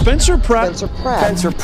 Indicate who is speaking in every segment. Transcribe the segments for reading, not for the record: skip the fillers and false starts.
Speaker 1: Spencer Pratt.
Speaker 2: Spencer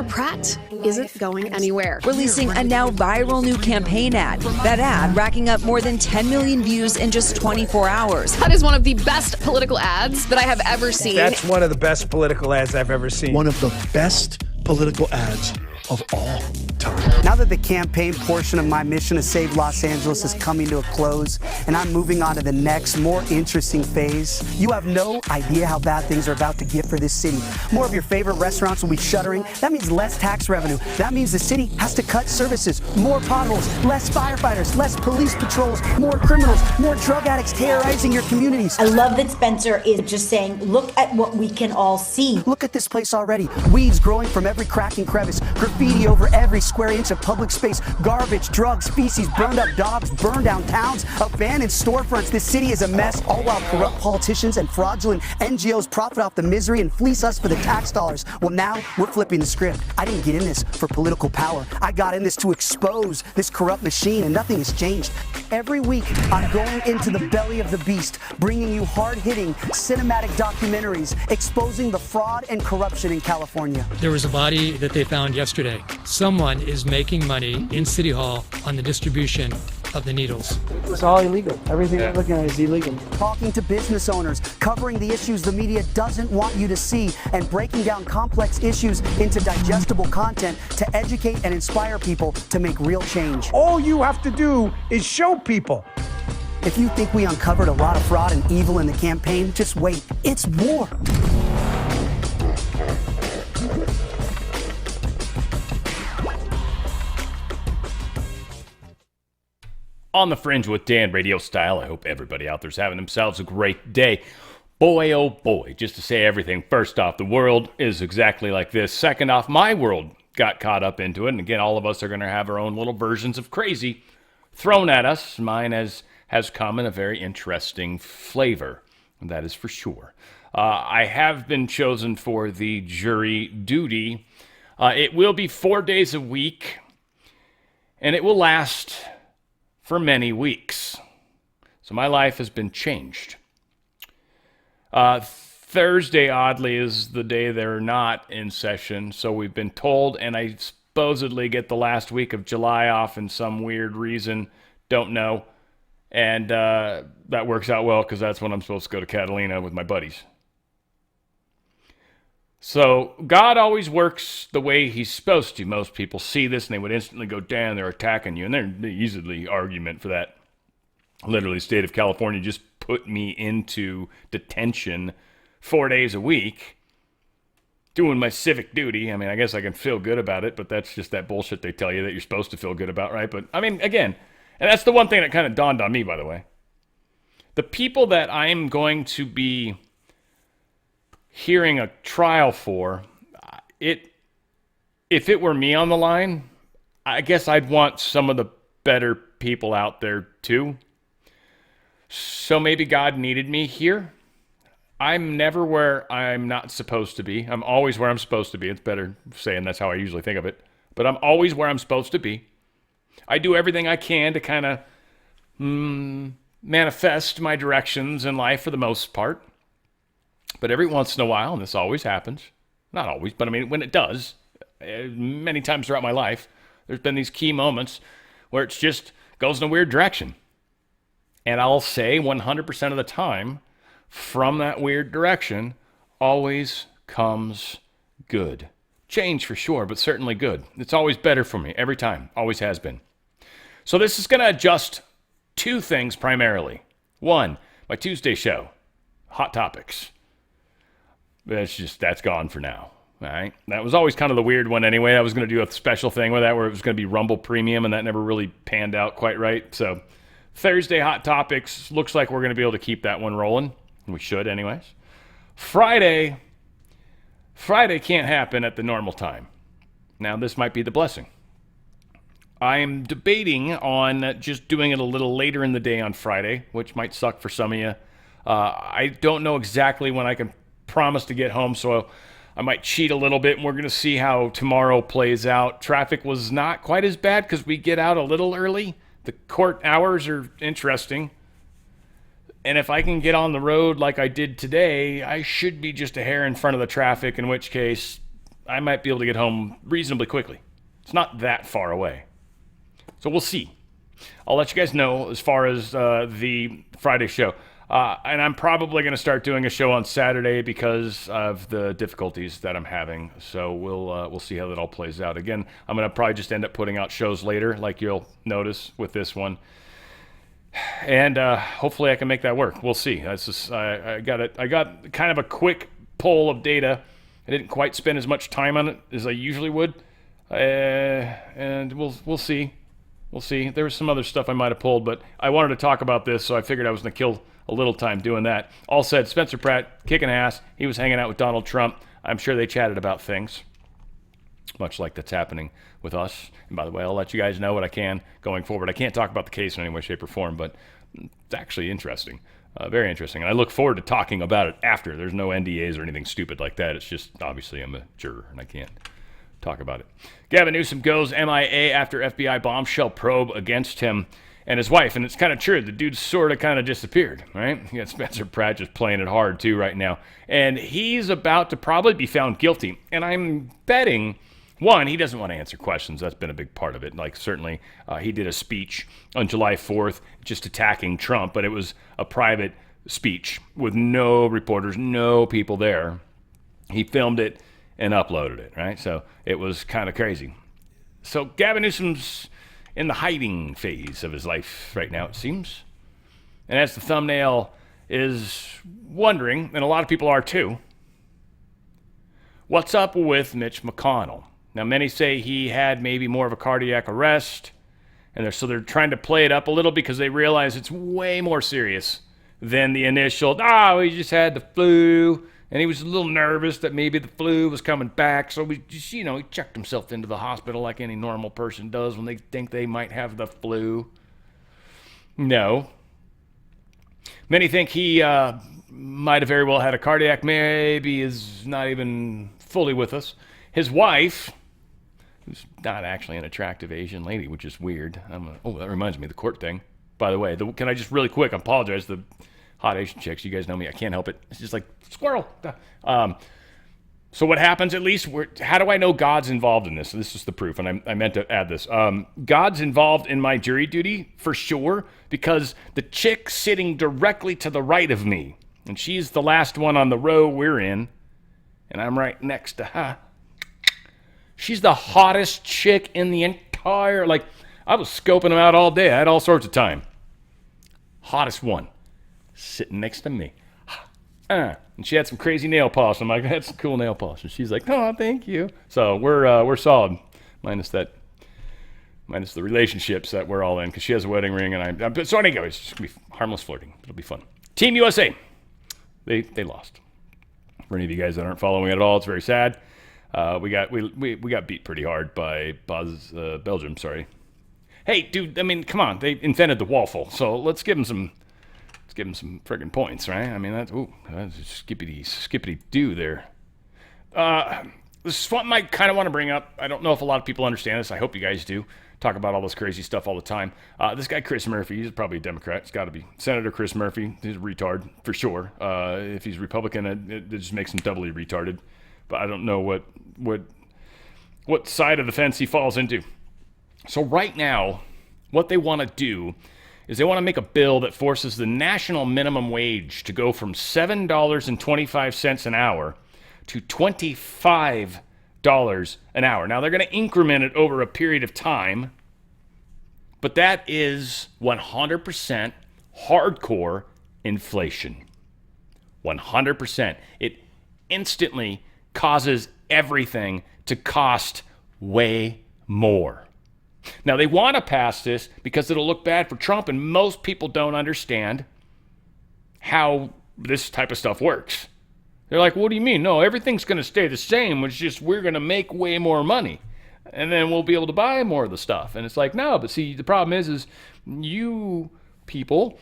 Speaker 2: Pratt isn't going anywhere.
Speaker 3: Releasing a now viral new campaign ad. That ad racking up more than 10 million views in just 24 hours.
Speaker 2: That is one of the best political ads that I have ever seen.
Speaker 4: That's one of the best political ads I've ever seen.
Speaker 1: One of the best political ads of all time.
Speaker 5: Now that the campaign portion of my mission to save Los Angeles is coming to a close and I'm moving on to the next, more interesting phase, you have no idea how bad things are about to get for this city. More of your favorite restaurants will be shuttering. That means less tax revenue. That means the city has to cut services, more potholes, less firefighters, less police patrols, more criminals, more drug addicts terrorizing your communities.
Speaker 6: I love that Spencer is just saying, look at what we can all see.
Speaker 5: Look at this place already. Weeds growing from every crack and crevice, graffiti over every square inch of public space, garbage, drugs, feces, burned up dogs, burned down towns, abandoned storefronts. This city is a mess, all while corrupt politicians and fraudulent NGOs profit off the misery and fleece us for the tax dollars. Well, now we're flipping the script. I didn't get in this for political power. I got in this to expose this corrupt machine, and nothing has changed. Every week, I'm going into the belly of the beast, bringing you hard-hitting cinematic documentaries exposing the fraud and corruption in California.
Speaker 7: There was a body that they found yesterday. Someone is making money in City Hall on the distribution of the needles.
Speaker 8: It's all illegal. Everything we're looking at is illegal.
Speaker 5: Talking to business owners, covering the issues the media doesn't want you to see, and breaking down complex issues into digestible content to educate and inspire people to make real change.
Speaker 4: All you have to do is show people.
Speaker 5: If you think we uncovered a lot of fraud and evil in the campaign, just wait. It's war.
Speaker 9: On the Fringe with Dan, RadioStyle. I hope everybody out there's having themselves a great day. Boy, oh boy, just to say everything. First off, the world is exactly like this. Second off, my world got caught up into it. And again, all of us are going to have our own little versions of crazy thrown at us. Mine has come in a very interesting flavor. And that is for sure. I have been chosen for the jury duty. It will be 4 days a week. And it will last for many weeks. So my life has been changed. Thursday, oddly, is the day they're not in session, so we've been told, and I supposedly get the last week of July off in some weird reason, don't know, and that works out well because that's when I'm supposed to go to Catalina with my buddies. So God always works the way he's supposed to. Most people see this and they would instantly go, "Damn, they're attacking you." And they're easily argument for that. Literally, the state of California just put me into detention 4 days a week, doing my civic duty. I mean, I guess I can feel good about it, but that's just that bullshit they tell you that you're supposed to feel good about, right? But, I mean, again, and that's the one thing that kind of dawned on me, by the way. The people that I'm going to be hearing a trial for, if it were me on the line, I guess I'd want some of the better people out there too. So maybe God needed me here. I'm never where I'm not supposed to be. I'm always where I'm supposed to be. It's better saying that's how I usually think of it. But I'm always where I'm supposed to be. I do everything I can to kind of manifest my directions in life for the most part. But every once in a while, and this always happens, not always, but I mean, when it does, many times throughout my life, there's been these key moments where it just goes in a weird direction. And I'll say 100% of the time, from that weird direction, always comes good. Change for sure, but certainly good. It's always better for me, every time, always has been. So this is going to adjust two things primarily. One, my Tuesday show, Hot Topics. That's gone for now. All right. That was always kind of the weird one anyway. I was going to do a special thing with that where it was going to be Rumble Premium, and that never really panned out quite right. So Thursday Hot Topics, looks like we're going to be able to keep that one rolling. We should anyways. Friday can't happen at the normal time. Now this might be the blessing. I'm debating on just doing it a little later in the day on Friday, which might suck for some of you. I don't know exactly when I can promise to get home, so I might cheat a little bit, and we're going to see how tomorrow plays out. Traffic was not quite as bad because we get out a little early. The court hours are interesting. And if I can get on the road like I did today, I should be just a hair in front of the traffic, in which case I might be able to get home reasonably quickly. It's not that far away. So we'll see. I'll let you guys know as far as the Friday show. And I'm probably going to start doing a show on Saturday because of the difficulties that I'm having. So we'll see how that all plays out. Again, I'm going to probably just end up putting out shows later, like you'll notice with this one. And hopefully I can make that work. We'll see. That's just, I got kind of a quick poll of data. I didn't quite spend as much time on it as I usually would. And we'll see. We'll see. There was some other stuff I might have pulled, but I wanted to talk about this, so I figured I was going to kill a little time doing that. All said, Spencer Pratt, kicking ass. He was hanging out with Donald Trump. I'm sure they chatted about things, much like that's happening with us. And by the way, I'll let you guys know what I can going forward. I can't talk about the case in any way, shape, or form, but it's actually interesting. Very interesting. And I look forward to talking about it after. There's no NDAs or anything stupid like that. It's just, obviously, I'm a juror, and I can't talk about it. Gavin Newsom goes MIA after FBI bombshell probe against him and his wife. And it's kind of true. The dude sort of kind of disappeared, right? You got Spencer Pratt just playing it hard, too, right now. And he's about to probably be found guilty. And I'm betting, one, he doesn't want to answer questions. That's been a big part of it. Like, certainly, he did a speech on July 4th just attacking Trump, but it was a private speech with no reporters, no people there. He filmed it and uploaded it, right? So it was kind of crazy. So Gavin Newsom's in the hiding phase of his life right now, it seems. And as the thumbnail is wondering, and a lot of people are too, what's up with Mitch McConnell? Now, many say he had maybe more of a cardiac arrest, and so they're trying to play it up a little because they realize it's way more serious than the initial, he just had the flu, and he was a little nervous that maybe the flu was coming back, so he just, he checked himself into the hospital like any normal person does when they think they might have the flu. No. Many think he might have very well had a cardiac, maybe is not even fully with us. His wife, who's not actually an attractive Asian lady, which is weird. That reminds me of the court thing. By the way, can I just really quick apologize to the hot Asian chicks? You guys know me. I can't help it. It's just like, squirrel. So what happens, at least, how do I know God's involved in this? This is the proof, and I meant to add this. God's involved in my jury duty, for sure, because the chick sitting directly to the right of me, and she's the last one on the row we're in, and I'm right next to her. She's the hottest chick in the entire, I was scoping them out all day. I had all sorts of time. Hottest one, sitting next to me. And she had some crazy nail polish. I'm like, that's some cool nail polish. And she's like, oh, thank you. So we're solid, minus the relationships that we're all in, because she has a wedding ring, and so anyway, it's just gonna be harmless flirting. It'll be fun. Team USA, they lost. For any of you guys that aren't following it at all, it's very sad. We got beat pretty hard by Belgium. Sorry. Hey, dude. I mean, come on. They invented the waffle, so let's give them some friggin' points, right? I mean, that's skippity doo there. This is something I kind of want to bring up. I don't know if a lot of people understand this. I hope you guys do. Talk about all this crazy stuff all the time. This guy, Chris Murphy, he's probably a Democrat. It's got to be Senator Chris Murphy. He's a retard, for sure. If he's Republican, it just makes him doubly retarded. But I don't know what side of the fence he falls into. So right now, what they want to do is they want to make a bill that forces the national minimum wage to go from $7.25 an hour to $25 an hour. Now, they're going to increment it over a period of time, but that is 100% hardcore inflation. 100%. It instantly causes everything to cost way more. Now, they want to pass this because it'll look bad for Trump, and most people don't understand how this type of stuff works. They're like, what do you mean? No, everything's going to stay the same. It's just we're going to make way more money, and then we'll be able to buy more of the stuff. And it's like, no, but see, the problem is you people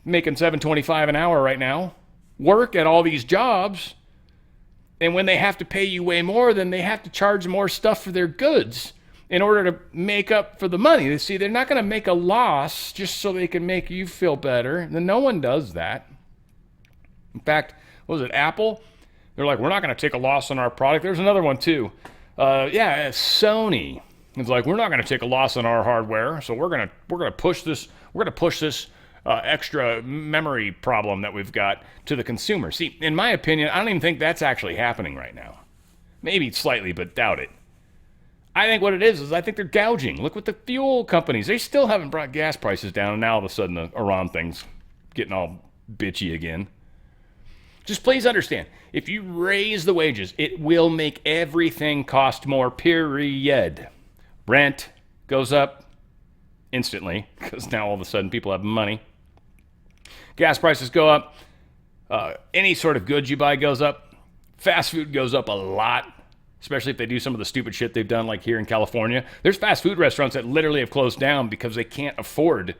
Speaker 9: making $7.25 an hour right now work at all these jobs, and when they have to pay you way more, then they have to charge more stuff for their goods. in order to make up for the money. You see, they're not going to make a loss just so they can make you feel better. No one does that. In fact, what was it, Apple? They're like, we're not going to take a loss on our product. There's another one too. Sony. It's like, we're not going to take a loss on our hardware, so we're going to push this. We're going to push this extra memory problem that we've got to the consumer. See, in my opinion, I don't even think that's actually happening right now. Maybe slightly, but doubt it. I think what it is I think they're gouging. Look what the fuel companies, they still haven't brought gas prices down, and now all of a sudden the Iran thing's getting all bitchy again. Just please understand, if you raise the wages, it will make everything cost more, period. Rent goes up instantly, because now all of a sudden people have money. Gas prices go up. Any sort of goods you buy goes up. Fast food goes up a lot, especially if they do some of the stupid shit they've done, like here in California. There's fast food restaurants that literally have closed down because they can't afford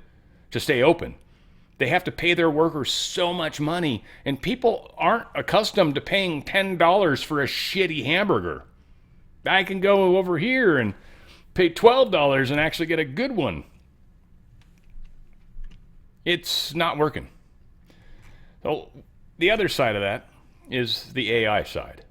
Speaker 9: to stay open. They have to pay their workers so much money, and people aren't accustomed to paying $10 for a shitty hamburger. I can go over here and pay $12 and actually get a good one. It's not working. So the other side of that is the AI side.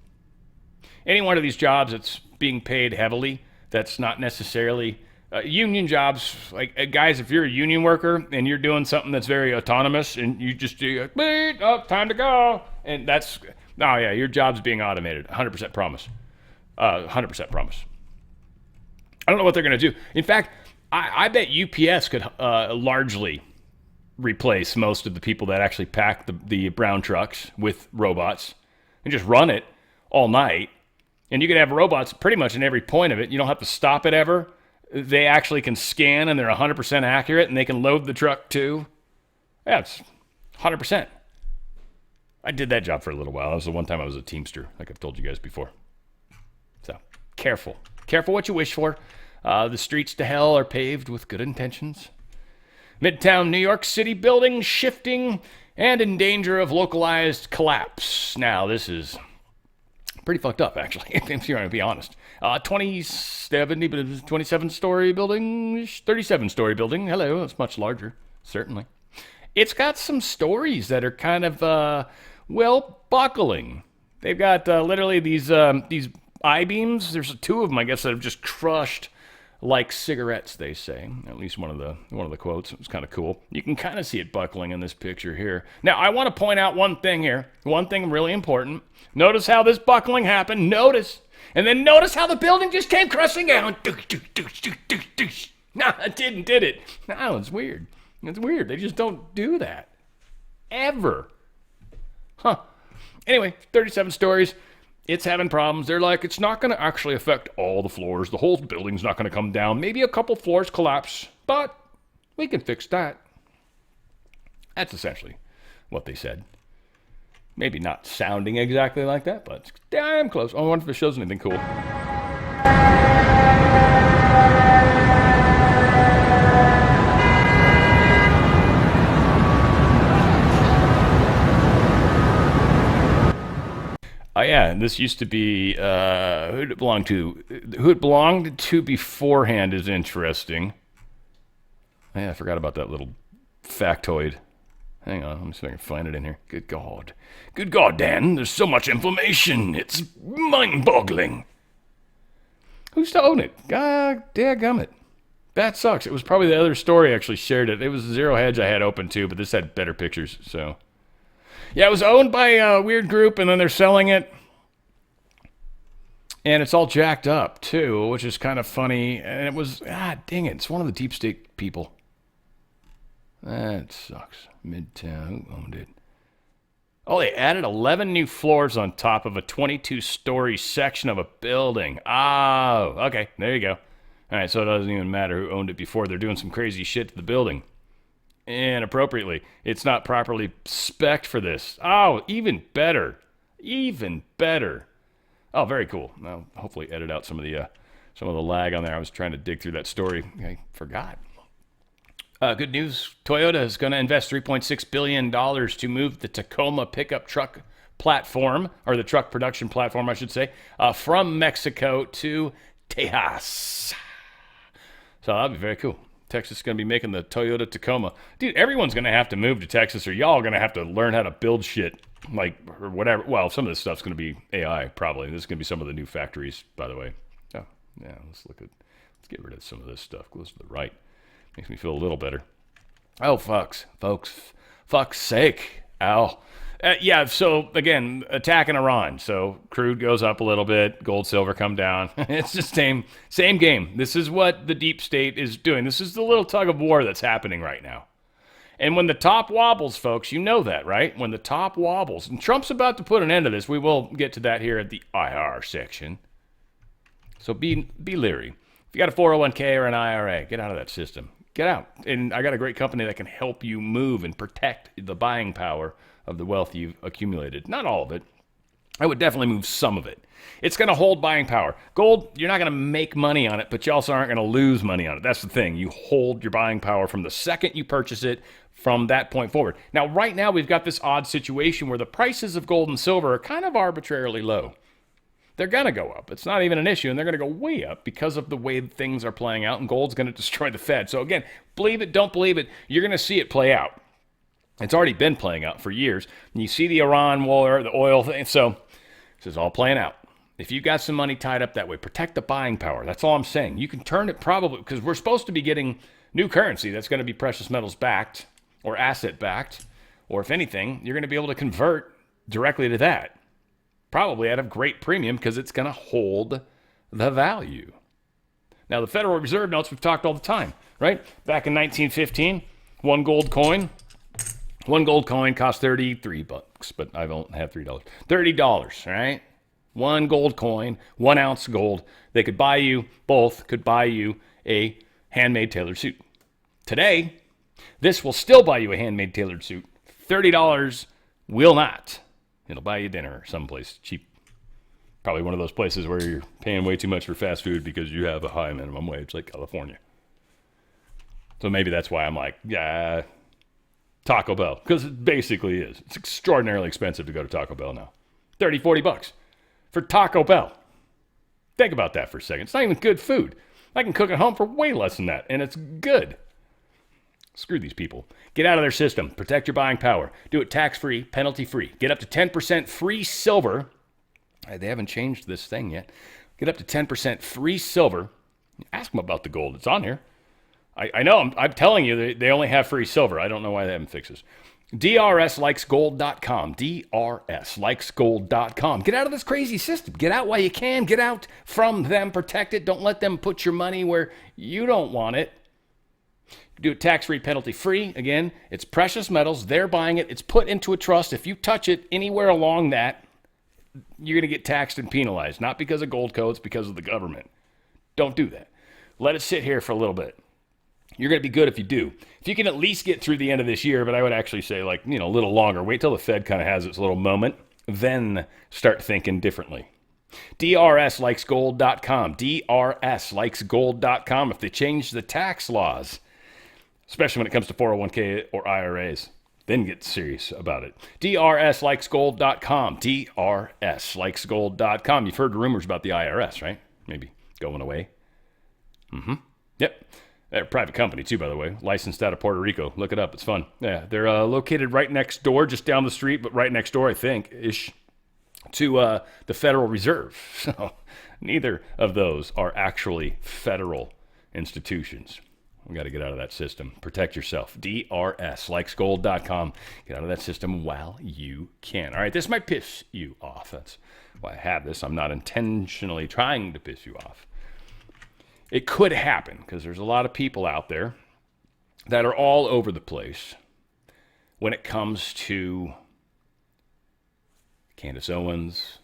Speaker 9: Any one of these jobs that's being paid heavily, that's not necessarily union jobs. Like, guys, if you're a union worker and you're doing something that's very autonomous and you just do, time to go, and that's, your job's being automated. 100% promise. 100% promise. I don't know what they're going to do. In fact, I bet UPS could largely replace most of the people that actually pack the brown trucks with robots and just run it all night. And you could have robots pretty much in every point of it. You don't have to stop it ever. They actually can scan and they're 100% accurate, and they can load the truck too. Yeah, it's 100%. I did that job for a little while. That was the one time I was a Teamster, like I've told you guys before. So, careful. Careful what you wish for. The streets to hell are paved with good intentions. Midtown New York City building shifting and in danger of localized collapse. Now, this is pretty fucked up, actually, if you're going to be honest. 27-story building, 37-story building. Hello, it's much larger, certainly. It's got some stories that are kind of, buckling. They've got literally these I-beams. There's two of them, I guess, that have just crushed like cigarettes, they say. At least one of the quotes. It was kind of cool. You can kind of see it buckling in this picture here. Now, I want to point out one thing here. One thing really important. Notice how this buckling happened. Notice. And then notice how the building just came crashing down. No, it didn't, did it? No, it's weird. It's weird. They just don't do that. Ever. Huh. Anyway, 37 stories. It's having problems. They're like, it's not going to actually affect all the floors. The whole building's not going to come down. Maybe a couple floors collapse, but we can fix that. That's essentially what they said. Maybe not sounding exactly like that, but it's damn close. I wonder if it shows anything cool. Oh yeah, this used to be who it belonged to. Who it belonged to beforehand is interesting. Yeah, I forgot about that little factoid. Hang on, let me see if I can find it in here. Good God. Good God, Dan, there's so much information. It's mind-boggling. Who used to own it? God dadgummit. That sucks. It was probably the other story actually shared it. It was Zero Hedge I had open too, but this had better pictures, so. Yeah, it was owned by a weird group, and then they're selling it. And it's all jacked up, too, which is kind of funny. And it was, dang it, it's one of the deep state people. That sucks. Midtown, who owned it? Oh, they added 11 new floors on top of a 22-story section of a building. Oh, okay, there you go. All right, so it doesn't even matter who owned it before. They're doing some crazy shit to the building. Inappropriately. It's not properly spec'd for this. Oh, even better. Even better. Oh, very cool. I'll hopefully edit out some of the lag on there. I was trying to dig through that story. I forgot. Good news. Toyota is going to invest $3.6 billion to move the Tacoma pickup truck platform, or the truck production platform, I should say, from Mexico to Tejas. So that'll be very cool. Texas is going to be making the Toyota Tacoma. Dude, everyone's going to have to move to Texas, or y'all are going to have to learn how to build shit, like, or whatever. Well, some of this stuff's going to be AI, probably. This is going to be some of the new factories, by the way. Oh, yeah, let's get rid of some of this stuff. Goes to the right. Makes me feel a little better. Oh, fuck's sake. Ow. Yeah, so, again, attacking Iran. So, crude goes up a little bit, gold, silver come down. It's the same game. This is what the deep state is doing. This is the little tug of war that's happening right now. And when the top wobbles, folks, you know that, right? When the top wobbles. And Trump's about to put an end to this. We will get to that here at the IR section. So be leery. If you got a 401k or an IRA, get out of that system. Get out. And I got a great company that can help you move and protect the buying power of the wealth you've accumulated. Not all of it. I would definitely move some of it. It's going to hold buying power. Gold, you're not going to make money on it, but you also aren't going to lose money on it. That's the thing. You hold your buying power from the second you purchase it from that point forward. Now, right now, we've got this odd situation where the prices of gold and silver are kind of arbitrarily low. They're going to go up. It's not even an issue, and they're going to go way up because of the way things are playing out, and gold's going to destroy the Fed. So again, believe it, don't believe it, you're going to see it play out. It's already been playing out for years. And you see the Iran war, the oil thing. So this is all playing out. If you got some money tied up that way, protect the buying power. That's all I'm saying. You can turn it probably, because we're supposed to be getting new currency that's going to be precious metals backed or asset backed. Or if anything, you're going to be able to convert directly to that. Probably at a great premium because it's going to hold the value. Now, the Federal Reserve notes, we've talked all the time, right? Back in 1915, one gold coin cost $33, but I don't have $3. $30, right? One gold coin, 1 ounce gold. They could buy you, both could buy you a handmade tailored suit. Today, this will still buy you a handmade tailored suit. $30 will not. It'll buy you dinner someplace cheap. Probably one of those places where you're paying way too much for fast food because you have a high minimum wage, like California. So maybe that's why I'm like, yeah, Taco Bell. Because it basically is. It's extraordinarily expensive to go to Taco Bell now. $30, $40 for Taco Bell. Think about that for a second. It's not even good food. I can cook at home for way less than that, and it's good. Screw these people. Get out of their system. Protect your buying power. Do it tax-free, penalty-free. Get up to 10% free silver. They haven't changed this thing yet. Get up to 10% free silver. Ask them about the gold. It's on here. I know. I'm telling you, they only have free silver. I don't know why they haven't fixed this. DRSlikesgold.com. DRSlikesgold.com. Get out of this crazy system. Get out while you can. Get out from them. Protect it. Don't let them put your money where you don't want it. Do it tax-free, penalty-free. Again, it's precious metals. They're buying it. It's put into a trust. If you touch it anywhere along that, you're going to get taxed and penalized. Not because of gold codes, because of the government. Don't do that. Let it sit here for a little bit. You're going to be good if you do. If you can at least get through the end of this year, but I would actually say a little longer. Wait till the Fed kind of has its little moment. Then start thinking differently. DRSlikesgold.com. DRSlikesgold.com. If they change the tax laws, especially when it comes to 401k or IRAs, then get serious about it. DRSlikesgold.com. DRSlikesgold.com. You've heard rumors about the IRS, right? Maybe going away. Yep. They're a private company, too, by the way. Licensed out of Puerto Rico. Look it up. It's fun. Yeah, they're located right next door, just down the street, but right next door, I think, ish, to the Federal Reserve. So neither of those are actually federal institutions. We got to get out of that system. Protect yourself. DRSlikesgold.com. Get out of that system while you can. All right, this might piss you off. That's why I have this. I'm not intentionally trying to piss you off. It could happen because there's a lot of people out there that are all over the place when it comes to Candace Owens,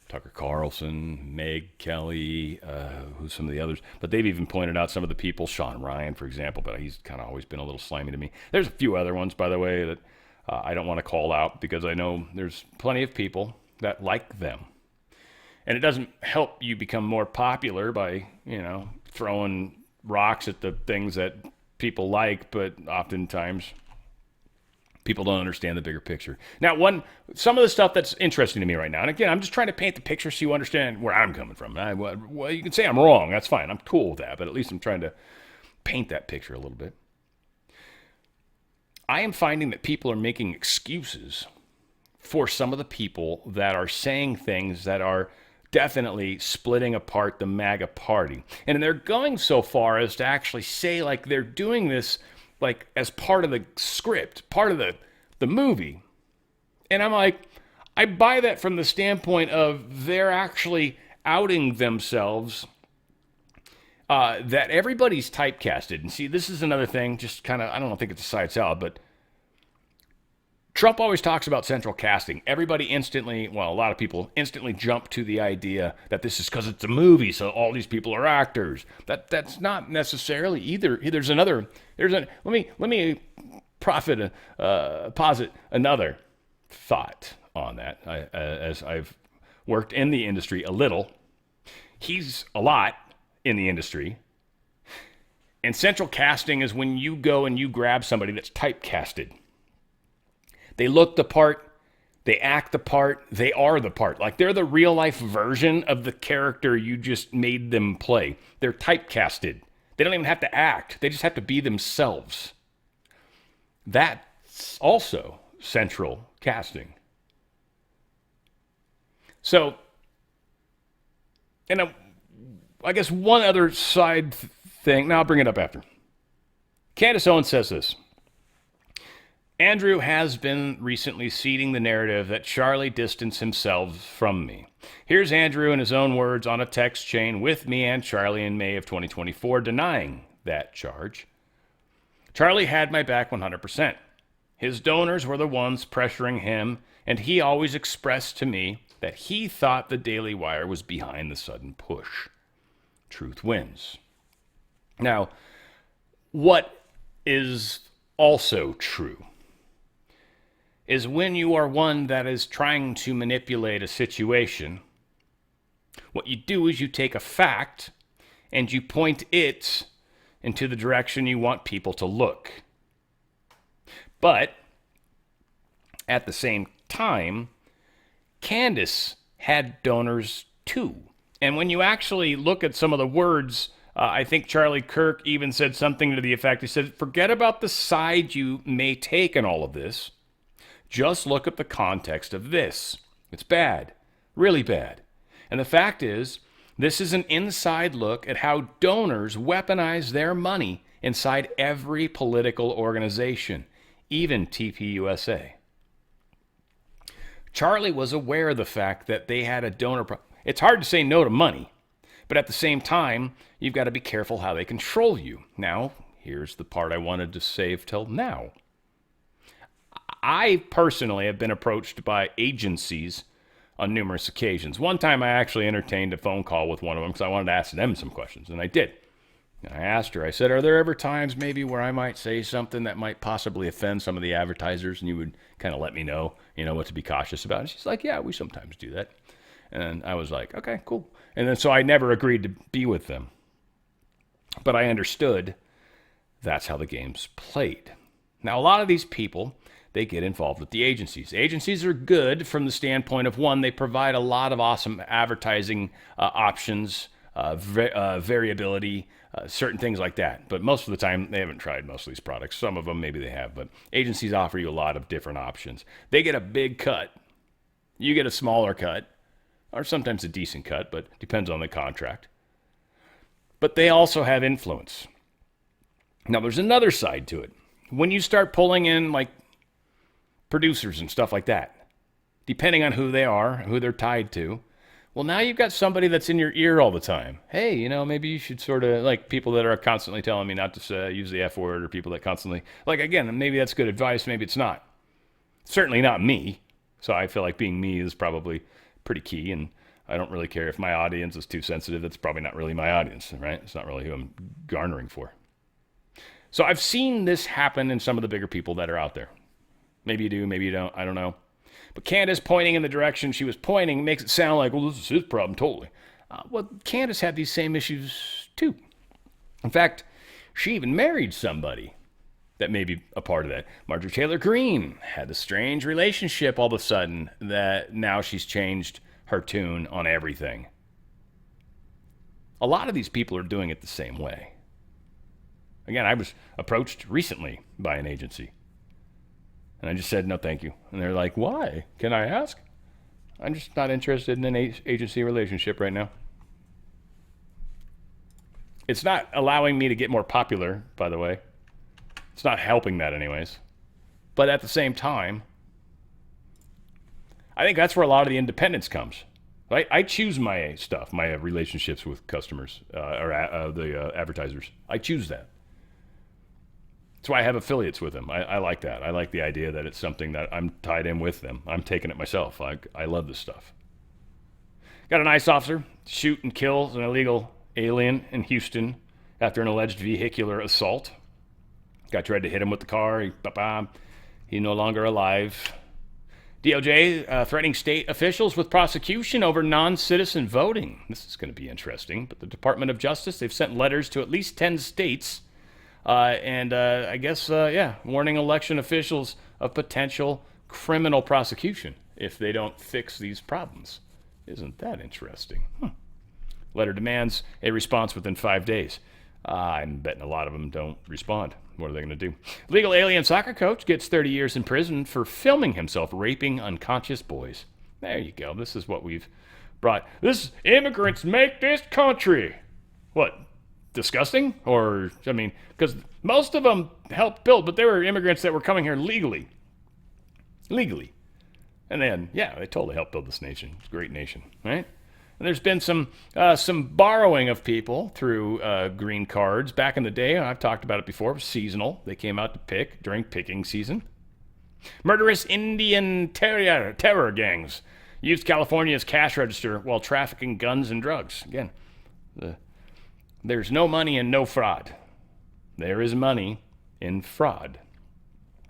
Speaker 9: Tucker Carlson, Meg Kelly, who's some of the others. But they've even pointed out some of the people, Sean Ryan, for example, but he's kind of always been a little slimy to me. There's a few other ones, by the way, that I don't want to call out because I know there's plenty of people that like them. And it doesn't help you become more popular by, throwing rocks at the things that people like, but oftentimes people don't understand the bigger picture. Now, some of the stuff that's interesting to me right now, and again, I'm just trying to paint the picture so you understand where I'm coming from. Well, you can say I'm wrong. That's fine. I'm cool with that, but at least I'm trying to paint that picture a little bit. I am finding that people are making excuses for some of the people that are saying things that are definitely splitting apart the MAGA party. And they're going so far as to actually say like they're doing this like as part of the script, part of the movie. And I'm like, I buy that from the standpoint of they're actually outing themselves, that everybody's typecasted. And see, this is another thing, just kind of, I don't think it's a side salad, but Trump always talks about central casting. Everybody instantly, well, a lot of people instantly jump to the idea that this is because it's a movie, so all these people are actors. That's not necessarily either. Let me posit another thought on that. As I've worked in the industry a little, he's a lot in the industry. And central casting is when you go and you grab somebody that's typecasted. They look the part, they act the part, they are the part. Like they're the real life version of the character you just made them play. They're typecasted. They don't even have to act. They just have to be themselves. That's also central casting. So, and I guess one other side thing, now I'll bring it up after. Candace Owens says this. Andrew has been recently seeding the narrative that Charlie distanced himself from me. Here's Andrew in his own words on a text chain with me and Charlie in May of 2024 denying that charge. Charlie had my back 100%. His donors were the ones pressuring him, and he always expressed to me that he thought the Daily Wire was behind the sudden push. Truth wins. Now, what is also true is when you are one that is trying to manipulate a situation, what you do is you take a fact and you point it into the direction you want people to look. But at the same time, Candace had donors too. And when you actually look at some of the words, I think Charlie Kirk even said something to the effect, he said, forget about the side you may take in all of this. Just look at the context of this. It's bad, really bad. And the fact is, this is an inside look at how donors weaponize their money inside every political organization, even TPUSA. Charlie was aware of the fact that they had a donor problem. It's hard to say no to money, but at the same time, you've got to be careful how they control you. Now, here's the part I wanted to save till now. I personally have been approached by agencies on numerous occasions. One time I actually entertained a phone call with one of them because I wanted to ask them some questions, and I did. And I asked her, I said, are there ever times maybe where I might say something that might possibly offend some of the advertisers and you would kind of let me know, what to be cautious about? And she's like, yeah, we sometimes do that. And I was like, okay, cool. And then so I never agreed to be with them. But I understood that's how the game's played. Now, a lot of these people, they get involved with the agencies. Agencies are good from the standpoint of, one, they provide a lot of awesome advertising options, variability, certain things like that. But most of the time, they haven't tried most of these products. Some of them, maybe they have. But agencies offer you a lot of different options. They get a big cut. You get a smaller cut, or sometimes a decent cut, but depends on the contract. But they also have influence. Now, there's another side to it. When you start pulling in, like, producers and stuff like that, depending on who they are, who they're tied to, well, now you've got somebody that's in your ear all the time. Hey, maybe you should sort of, like, people that are constantly telling me not to use the F word, or people that constantly, like, again, maybe that's good advice, maybe it's not. Certainly not me. So I feel like being me is probably pretty key, and I don't really care if my audience is too sensitive. That's probably not really my audience, right? It's not really who I'm garnering for. So I've seen this happen in some of the bigger people that are out there. Maybe you do, maybe you don't, I don't know. But Candace pointing in the direction she was pointing makes it sound like, well, this is his problem, totally. Well, Candace had these same issues too. In fact, she even married somebody that may be a part of that. Marjorie Taylor Greene had a strange relationship all of a sudden that now she's changed her tune on everything. A lot of these people are doing it the same way. Again, I was approached recently by an agency. And I just said, no, thank you. And they're like, why? Can I ask? I'm just not interested in an agency relationship right now. It's not allowing me to get more popular, by the way. It's not helping that anyways. But at the same time, I think that's where a lot of the independence comes. Right? I choose my stuff, my relationships with customers or the advertisers. I choose that. That's why I have affiliates with them. I like that. I like the idea that it's something that I'm tied in with them. I'm taking it myself. I love this stuff. Got an ICE officer shoot and kill an illegal alien in Houston after an alleged vehicular assault. Guy tried to hit him with the car. He's no longer alive. DOJ threatening state officials with prosecution over non-citizen voting. This is going to be interesting. But the Department of Justice, they've sent letters to at least 10 states I guess, warning election officials of potential criminal prosecution if they don't fix these problems. Isn't that interesting? Letter demands a response within 5 days. I'm betting a lot of them don't respond. What are they going to do? Legal alien soccer coach gets 30 years in prison for filming himself raping unconscious boys. There you go. This is what we've brought. This immigrants make this country. What? Disgusting? Or, I mean, because most of them helped build, but they were immigrants that were coming here legally. And then, they totally helped build this nation. It's a great nation, right? And there's been some borrowing of people through green cards. Back in the day, I've talked about it before, it was seasonal. They came out to pick during picking season. Murderous Indian terror gangs used California's cash register while trafficking guns and drugs. Again, there's no money and no fraud. There is money in fraud.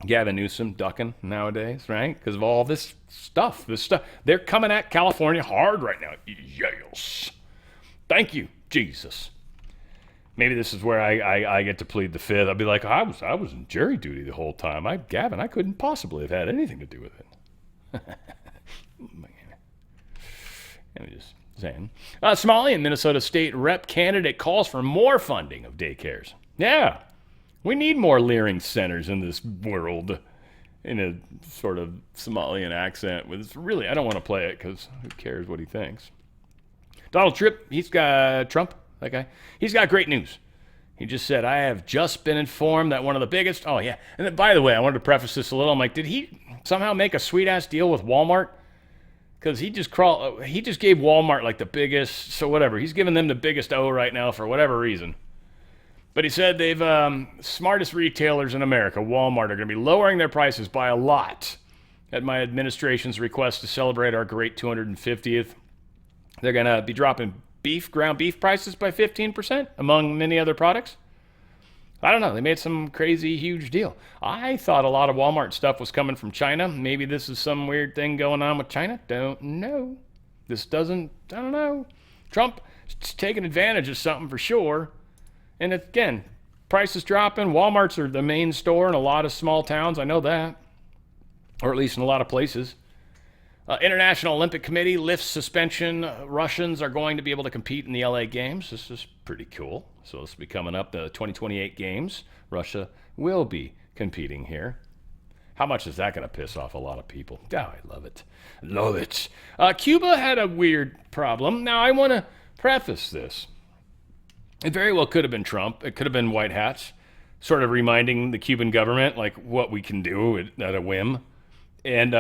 Speaker 9: Gavin Newsom ducking nowadays, right? Because of all this stuff. They're coming at California hard right now. Yes. Thank you, Jesus. Maybe this is where I get to plead the fifth. I'll be like, I was in jury duty the whole time. Gavin, I couldn't possibly have had anything to do with it. I'm just saying. Somali and Minnesota State Rep candidate calls for more funding of daycares. Yeah. We need more Leering centers in this world, in a sort of Somalian accent. Really, I don't want to play it because who cares what he thinks. Donald Trump, he's got great news. He just said, I have just been informed that one of the biggest, and then, by the way, I wanted to preface this a little. I'm like, did he somehow make a sweet-ass deal with Walmart? Because he just gave Walmart like the biggest, so whatever. He's giving them the biggest O right now for whatever reason. But he said they've smartest retailers in America, Walmart, are going to be lowering their prices by a lot at my administration's request to celebrate our great 250th. They're going to be dropping ground beef prices by 15%, among many other products. I don't know. They made some crazy, huge deal. I thought a lot of Walmart stuff was coming from China. Maybe this is some weird thing going on with China. Don't know. I don't know. Trump is taking advantage of something for sure. And again, prices dropping. Walmarts are the main store in a lot of small towns. I know that. Or at least in a lot of places. International Olympic Committee lifts suspension. Russians are going to be able to compete in the LA Games. This is pretty cool. So this will be coming up, the 2028 Games. Russia will be competing here. How much is that going to piss off a lot of people? Oh, I love it. Love it. Cuba had a weird problem. Now, I want to preface this. It very well could have been Trump. It could have been white hats, sort of reminding the Cuban government like what we can do at a whim. And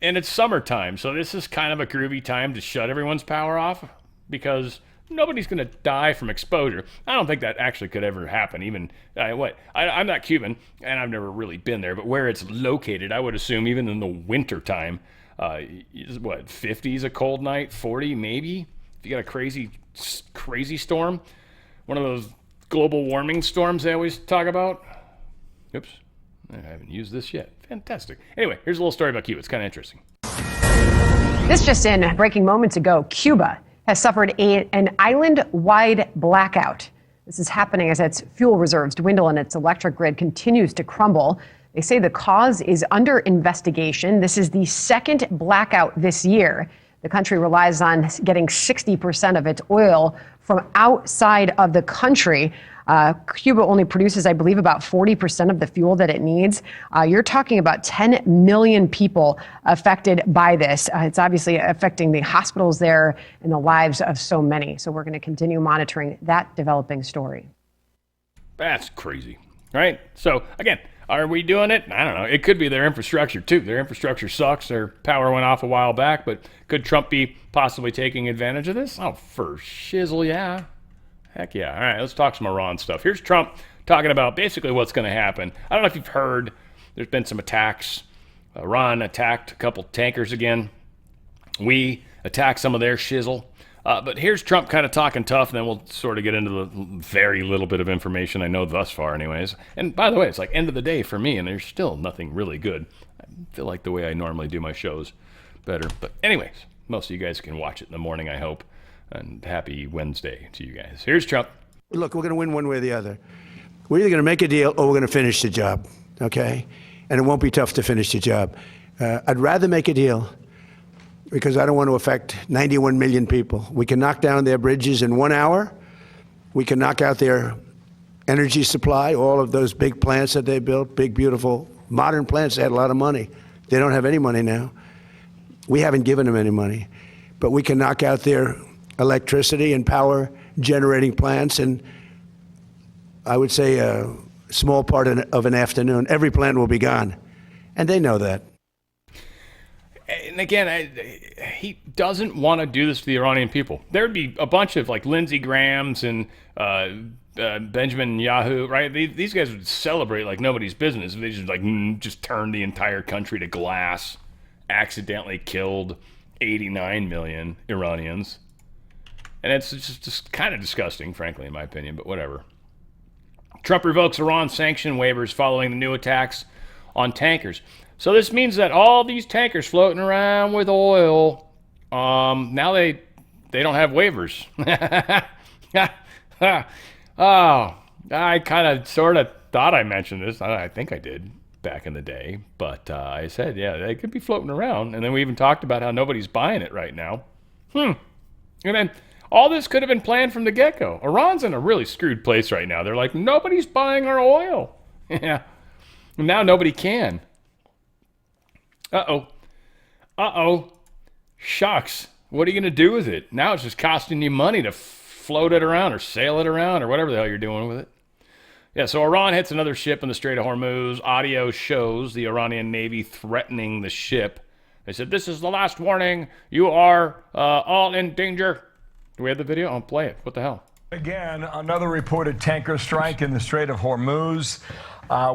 Speaker 9: it's summertime, so this is kind of a groovy time to shut everyone's power off because nobody's going to die from exposure. I don't think that actually could ever happen. Even I'm not Cuban, and I've never really been there, but where it's located, I would assume even in the winter time, 50 is a cold night, 40 maybe. If you got a crazy storm. One of those global warming storms they always talk about. Oops, I haven't used this yet. Fantastic. Anyway, here's a little story about Cuba. It's kind of interesting.
Speaker 10: This just in, breaking moments ago, Cuba has suffered an island-wide blackout. This is happening as its fuel reserves dwindle and its electric grid continues to crumble. They say the cause is under investigation. This is the second blackout this year. The country relies on getting 60% of its oil from outside of the country. Cuba only produces, I believe, about 40% of the fuel that it needs. You're talking about 10 million people affected by this. It's obviously affecting the hospitals there and the lives of so many. So we're going to continue monitoring that developing story.
Speaker 9: That's crazy, right? So, again, are we doing it? I don't know. It could be their infrastructure, too. Their infrastructure sucks. Their power went off a while back, but could Trump be possibly taking advantage of this? Oh, for shizzle, yeah. Heck yeah. All right, let's talk some Iran stuff. Here's Trump talking about basically what's going to happen. I don't know if you've heard, there's been some attacks. Iran attacked a couple tankers again. We attacked some of their shizzle. But here's Trump kind of talking tough, and then we'll sort of get into the very little bit of information I know thus far anyways. And by the way, it's like end of the day for me, and there's still nothing really good. I feel like the way I normally do my shows better. But anyways, most of you guys can watch it in the morning, I hope. And happy Wednesday to you guys. Here's Trump.
Speaker 11: Look, we're going to win one way or the other. We're either going to make a deal or we're going to finish the job, okay? And it won't be tough to finish the job. I'd rather make a deal because I don't want to affect 91 million people. We can knock down their bridges in 1 hour. We can knock out their energy supply, all of those big plants that they built, big, beautiful, modern plants. They had a lot of money. They don't have any money now. We haven't given them any money. But we can knock out their electricity and power generating plants in, I would say, a small part of an afternoon. Every plant will be gone. And they know that.
Speaker 9: And again, he doesn't want to do this to the Iranian people. There'd be a bunch of like Lindsey Grahams and Benjamin Yahoo, right? These guys would celebrate like nobody's business. They just turn the entire country to glass, accidentally killed 89 million Iranians. And it's just kind of disgusting, frankly, in my opinion, but whatever. Trump revokes Iran sanction waivers following the new attacks on tankers. So this means that all these tankers floating around with oil, now they don't have waivers. Oh, I kind of sort of thought I mentioned this. I think I did back in the day. But I said, yeah, they could be floating around. And then we even talked about how nobody's buying it right now. And then all this could have been planned from the get-go. Iran's in a really screwed place right now. They're like, nobody's buying our oil. Yeah. And now nobody can. Uh-oh. Shucks. What are you going to do with it? Now it's just costing you money to float it around or sail it around or whatever the hell you're doing with it. Yeah, so Iran hits another ship in the Strait of Hormuz. Audio shows the Iranian Navy threatening the ship. They said, this is the last warning. You are all in danger. Do we have the video? I'll play it. What the hell?
Speaker 4: Again, another reported tanker strike in the Strait of Hormuz.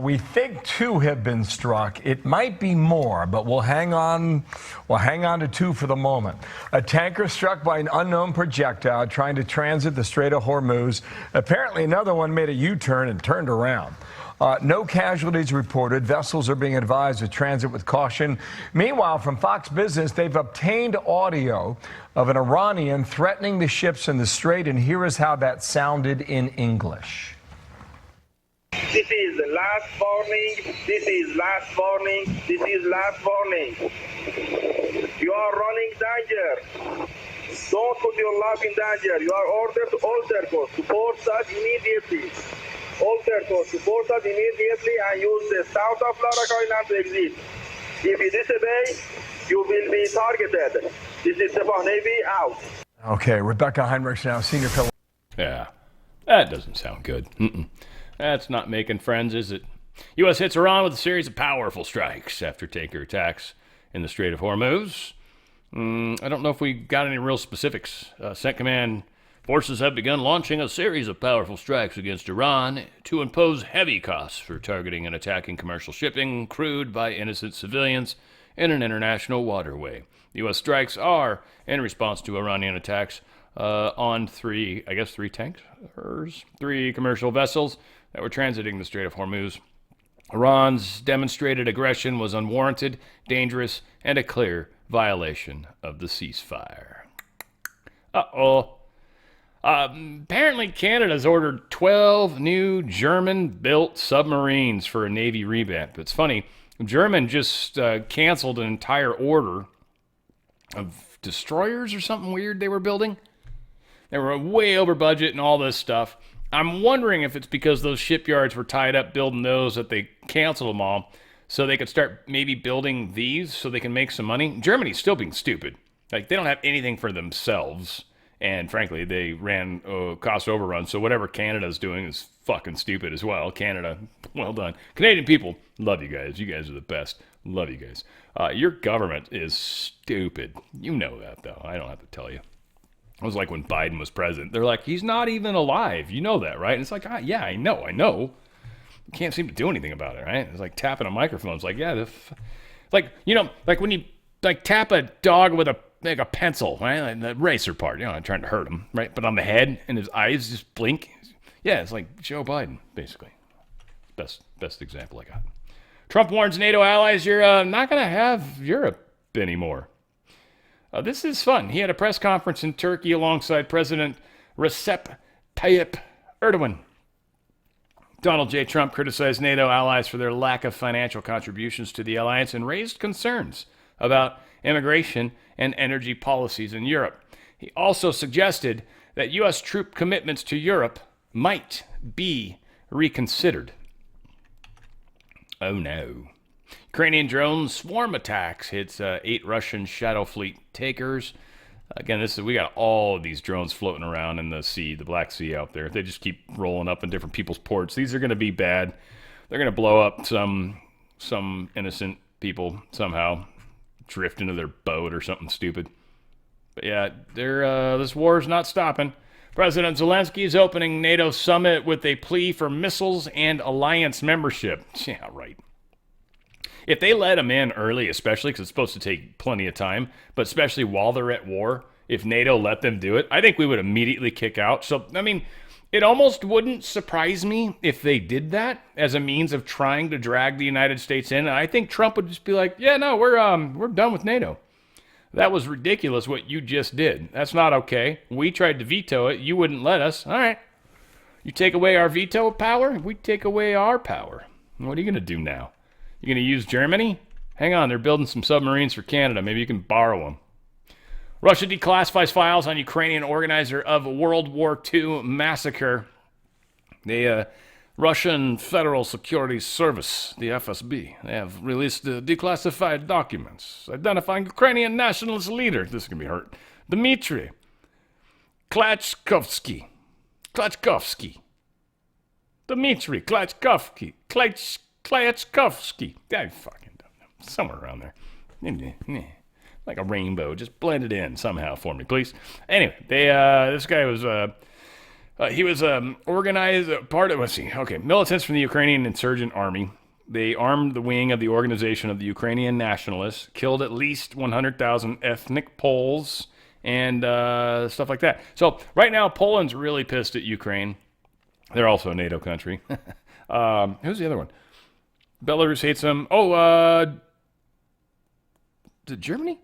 Speaker 4: We think 2 have been struck. It might be more, but we'll hang on to 2 for the moment. A tanker struck by an unknown projectile trying to transit the Strait of Hormuz. Apparently, another one made a U-turn and turned around. No casualties reported. Vessels are being advised to transit with caution. Meanwhile, from Fox Business, they've obtained audio of an Iranian threatening the ships in the strait, and here is how that sounded in English.
Speaker 12: This is the last warning. This is last warning. This is last warning. You are running danger. Don't put your life in danger. You are ordered to alter course. Support us immediately. Alter course. Support us immediately and use the south of Florida Island to exit. If you disobey, you will be targeted. This is Sepah Navy out.
Speaker 4: Okay, Rebecca Heinrichs now, senior fellow.
Speaker 9: Yeah, that doesn't sound good. That's not making friends, is it? U.S. hits Iran with a series of powerful strikes after tanker attacks in the Strait of Hormuz. I don't know if we got any real specifics. CENTCOMMAND forces have begun launching a series of powerful strikes against Iran to impose heavy costs for targeting and attacking commercial shipping crewed by innocent civilians in an international waterway. U.S. strikes are in response to Iranian attacks on 3 tankers, 3 commercial vessels that were transiting the Strait of Hormuz. Iran's demonstrated aggression was unwarranted, dangerous, and a clear violation of the ceasefire. Apparently Canada's ordered 12 new German-built submarines for a Navy revamp. It's funny, German just canceled an entire order of destroyers or something weird they were building. They were way over budget and all this stuff. I'm wondering if it's because those shipyards were tied up building those that they canceled them all so they could start maybe building these so they can make some money. Germany's still being stupid. Like, they don't have anything for themselves. And frankly, they ran cost overrun. So whatever Canada's doing is fucking stupid as well. Canada, well done. Canadian people, love you guys. You guys are the best. Love you guys. Your government is stupid. You know that, though. I don't have to tell you. It was like when Biden was president. They're like, he's not even alive. You know that, right? And it's like, yeah, I know. You can't seem to do anything about it, right? It's like tapping a microphone. It's like, yeah, like when you like tap a dog with a pencil, right? Like the eraser part, I'm trying to hurt him, right? But on the head and his eyes just blink. Yeah, it's like Joe Biden, basically. Best example I got. Trump warns NATO allies, you're not going to have Europe anymore. This is fun. He had a press conference in Turkey alongside President Recep Tayyip Erdogan. Donald J. Trump criticized NATO allies for their lack of financial contributions to the alliance and raised concerns about immigration and energy policies in Europe. He also suggested that U.S. troop commitments to Europe might be reconsidered. Oh no. Ukrainian drone swarm attacks hits 8 Russian Shadow Fleet takers. Again, we got all of these drones floating around in the sea, the Black Sea out there. They just keep rolling up in different people's ports. These are going to be bad. They're going to blow up some innocent people somehow, drift into their boat or something stupid. But yeah, this war is not stopping. President Zelensky is opening NATO summit with a plea for missiles and alliance membership. Yeah, right. If they let them in early, especially because it's supposed to take plenty of time, but especially while they're at war, if NATO let them do it, I think we would immediately kick out. So, I mean, it almost wouldn't surprise me if they did that as a means of trying to drag the United States in. I think Trump would just be like, yeah, no, we're done with NATO. That was ridiculous what you just did. That's not okay. We tried to veto it. You wouldn't let us. All right. You take away our veto power, we take away our power. What are you going to do now? You're going to use Germany? Hang on, they're building some submarines for Canada. Maybe you can borrow them. Russia declassifies files on Ukrainian organizer of World War II massacre. The Russian Federal Security Service, the FSB, they have released declassified documents identifying Ukrainian nationalist leader. This is going to be hurt. Dmitry Klachkovsky. Dmitry Klachkovsky. Klachkovsky. I fucking don't know. Somewhere around there. Like a rainbow. Just blend it in somehow for me, please. Anyway, this guy was, he was organized, part of, militants from the Ukrainian Insurgent Army. They armed the wing of the Organization of the Ukrainian Nationalists, killed at least 100,000 ethnic Poles, and stuff like that. So right now, Poland's really pissed at Ukraine. They're also a NATO country. Who's the other one? Belarus hates them. Is it Germany?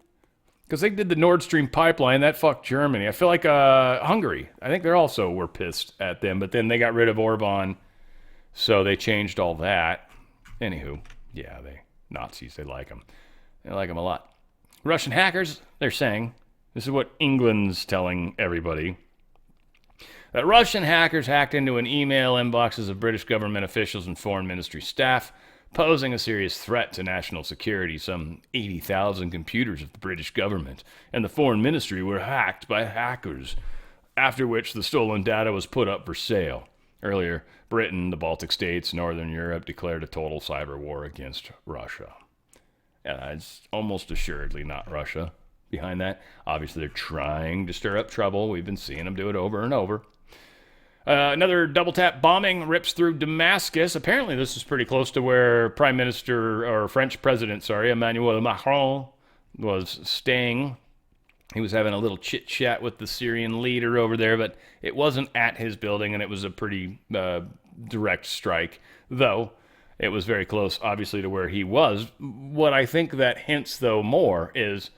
Speaker 9: Because they did the Nord Stream pipeline. That fucked Germany. I feel like Hungary. I think they also were pissed at them. But then they got rid of Orban. So they changed all that. Anywho, yeah, Nazis, they like them. They like them a lot. Russian hackers, they're saying, this is what England's telling everybody, that Russian hackers hacked into an email inboxes of British government officials and foreign ministry staff, posing a serious threat to national security. Some 80,000 computers of the British government and the foreign ministry were hacked by hackers, after which the stolen data was put up for sale. Earlier, Britain, the Baltic states, Northern Europe declared a total cyber war against Russia. It's almost assuredly not Russia behind that. Obviously, they're trying to stir up trouble. We've been seeing them do it over and over. Another double-tap bombing rips through Damascus. Apparently, this is pretty close to where French President, Emmanuel Macron was staying. He was having a little chit-chat with the Syrian leader over there, but it wasn't at his building, and it was a pretty direct strike, though it was very close, obviously, to where he was. What I think that hints, though, more is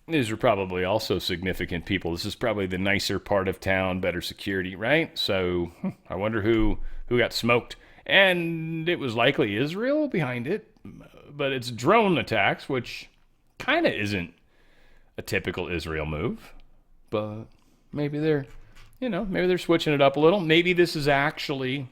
Speaker 9: these are probably also significant people. This is probably the nicer part of town, better security, right? So I wonder who got smoked. And it was likely Israel behind it, but it's drone attacks, which kind of isn't a typical Israel move, but maybe they're switching it up a little. Maybe this is actually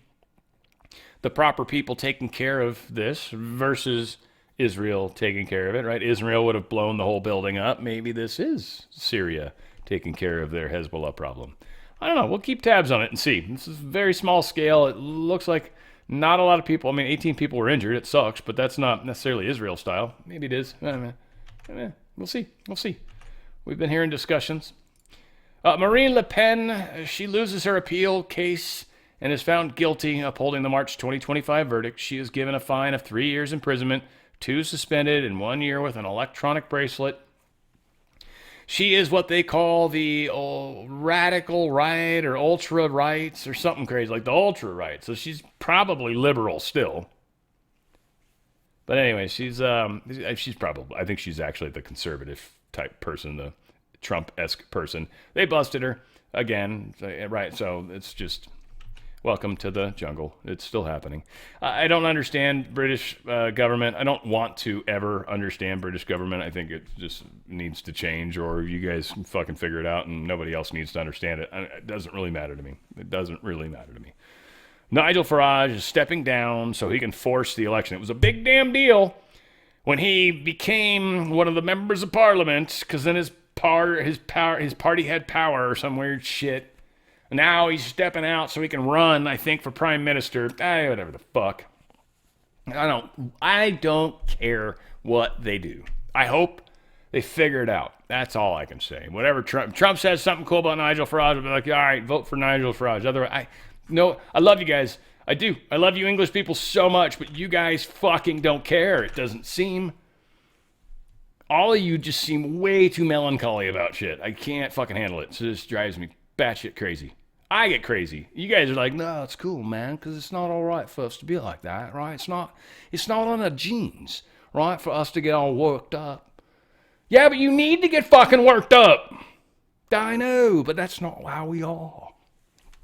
Speaker 9: the proper people taking care of this versus Israel taking care of it, right? Israel would have blown the whole building up. Maybe this is Syria taking care of their Hezbollah problem. I don't know. We'll keep tabs on it and see. This is very small scale. It looks like not a lot of people. I mean, 18 people were injured. It sucks, but that's not necessarily Israel style. Maybe it is. We'll see. We'll see. We've been hearing discussions. Marine Le Pen, she loses her appeal case and is found guilty, upholding the March 2025 verdict. She is given a fine of 3 years imprisonment, 2 suspended, and 1 year with an electronic bracelet. She is what they call the radical right or ultra rights or something crazy, like the ultra right. So she's probably liberal still. But anyway, she's probably, I think she's actually the conservative type person, the Trump-esque person. They busted her again, right? So it's just welcome to the jungle. It's still happening. I don't understand British government. I don't want to ever understand British government. I think it just needs to change, or you guys can fucking figure it out and nobody else needs to understand it. It doesn't really matter to me. It doesn't really matter to me. Nigel Farage is stepping down so he can force the election. It was a big damn deal when he became one of the members of parliament, because then his party had power or some weird shit. Now he's stepping out so he can run, I think, for prime minister. Whatever the fuck. I don't care what they do. I hope they figure it out. That's all I can say. Whatever Trump says something cool about Nigel Farage, I'll be like, all right, vote for Nigel Farage. Otherwise, I love you guys. I do. I love you English people so much, but you guys fucking don't care. It doesn't seem. All of you just seem way too melancholy about shit. I can't fucking handle it. So this drives me batshit crazy. I get crazy. You guys are like, no, it's cool, man, because it's not all right for us to be like that, right? It's not on our genes, right, for us to get all worked up. Yeah, but you need to get fucking worked up. I know, but that's not how we are.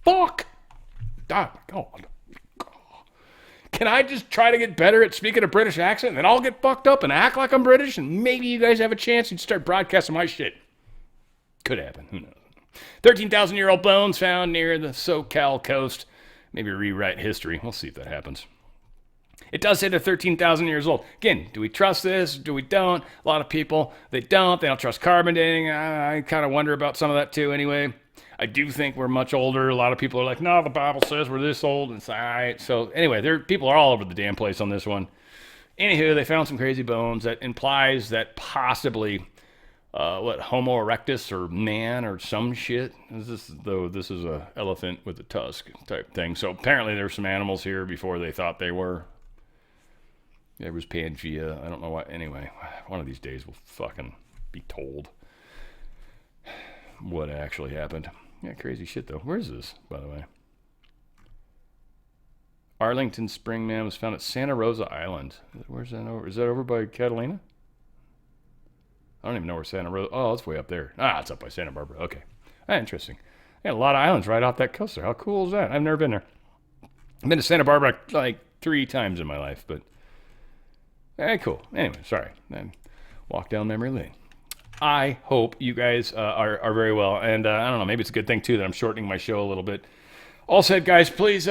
Speaker 9: Fuck. Oh, my God. Can I just try to get better at speaking a British accent, and then I'll get fucked up and act like I'm British, and maybe you guys have a chance and start broadcasting my shit? Could happen. Who knows? 13,000-year-old bones found near the SoCal coast. Maybe rewrite history. We'll see if that happens. It does say they're 13,000 years old. Again, do we trust this? Do we don't? A lot of people, they don't. They don't trust carbon dating. I kind of wonder about some of that too anyway. I do think we're much older. A lot of people are like, no, the Bible says we're this old. And it's all right. So anyway, people are all over the damn place on this one. Anywho, they found some crazy bones that implies that possibly Homo erectus or man or some shit. This is a elephant with a tusk type thing. So apparently there's some animals here before they thought they were. There was Pangea. I don't know what. Anyway, one of these days we'll fucking be told what actually happened. Yeah, crazy shit though. Where is this, by the way? Arlington Spring Man was found at Santa Rosa Island. Where's that over? Is that over by Catalina? I don't even know where Santa Rosa... Oh, it's way up there. It's up by Santa Barbara. Okay. Interesting. Yeah, a lot of islands right off that coast there. How cool is that? I've never been there. I've been to Santa Barbara like 3 times in my life, but... cool. Anyway, sorry. Then walk down memory lane. I hope you guys are very well. And I don't know, maybe it's a good thing, too, that I'm shortening my show a little bit. All said, guys, please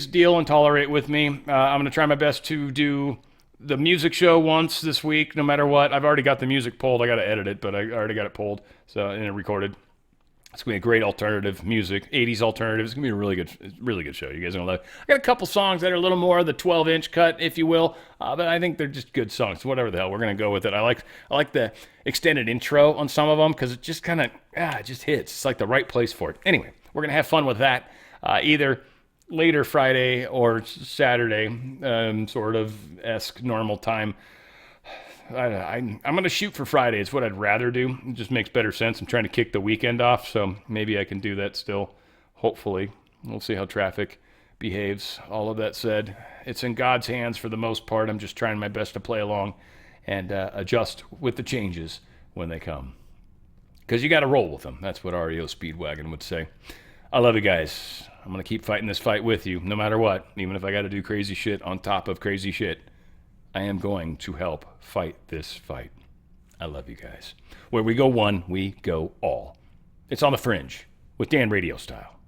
Speaker 9: deal and tolerate with me. I'm going to try my best to do the music show once this week, no matter what. I've already got the music pulled. I got to edit it, but I already got it pulled and recorded. It's going to be a great alternative music, 80s alternative. It's going to be a really good show. You guys are going to love it. I got a couple songs that are a little more of the 12-inch cut, if you will, but I think they're just good songs. Whatever the hell, we're going to go with it. I like the extended intro on some of them because it just kind of, it just hits. It's like the right place for it. Anyway, we're going to have fun with that, either later Friday or Saturday, sort of esque normal time. I'm going to shoot for Friday. It's what I'd rather do. It just makes better sense. I'm trying to kick the weekend off, so maybe I can do that still. Hopefully. We'll see how traffic behaves. All of that said, it's in God's hands for the most part. I'm just trying my best to play along and adjust with the changes when they come. Because you got to roll with them. That's what REO Speedwagon would say. I love you guys. I'm going to keep fighting this fight with you, no matter what. Even if I got to do crazy shit on top of crazy shit, I am going to help fight this fight. I love you guys. Where we go one, we go all. It's on the Fringe with Dan Radio Style.